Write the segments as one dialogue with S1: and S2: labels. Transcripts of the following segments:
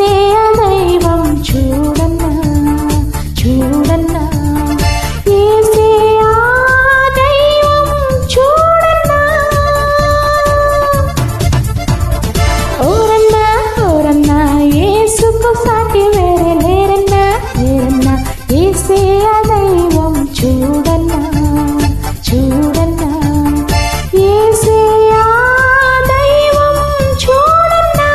S1: యేసయ్య దైవం చూడన్నా చూడన్నా యేసయ్య దైవం చూడన్నా ఓరన్నా ఓరన్నా యేసుకు సాటి వేరే లేరన్నా లేరన్నా యేసయ్య దైవం చూడన్నా చూడన్నా యేసయ్య దైవం చూడన్నా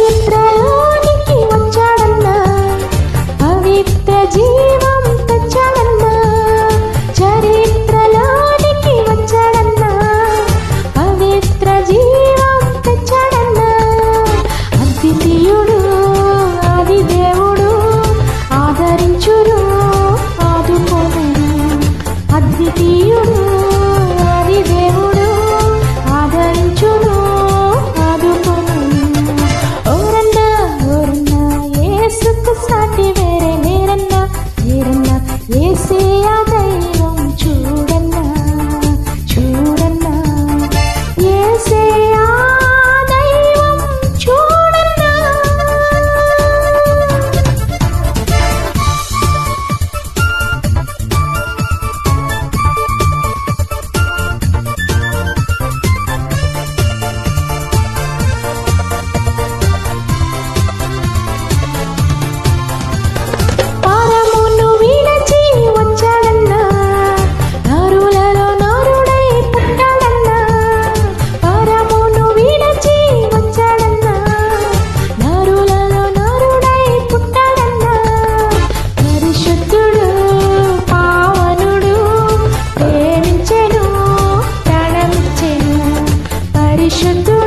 S1: చరిత్రలోనికి వచ్చాడన్నా పవిత్ర జీవం తెచ్చాడన్నా చరిత్రలోనికి వచ్చాడన్నా పవిత్ర జీవం తెచ్చాడన్నా అద్వితీయుడు ఆది దేవుడు ఆదరించును ఆదుకోను అద్వితీయుడు ఆది దేవుడు ఆదరించును ఆదుకోను ఓరన్నా ఓరన్నా యేసుకు సాటి వేరే లేరన్నా లేరన్నా యేసయ్య దైవం చూడన్నా చూడన్నా యేసయ్య దైవం చూడన్నా పరమును విడచి వచ్చాడన్నా నరులలో నరుడై పుట్టాడన్నా పరమును విడచి వచ్చాడన్నా నరులలో నరుడై పుట్టాడన్నా పరిశుద్ధుడు పావనుడు ప్రేమించెను ప్రాణమిచ్చెను పరిశుద్ధుడు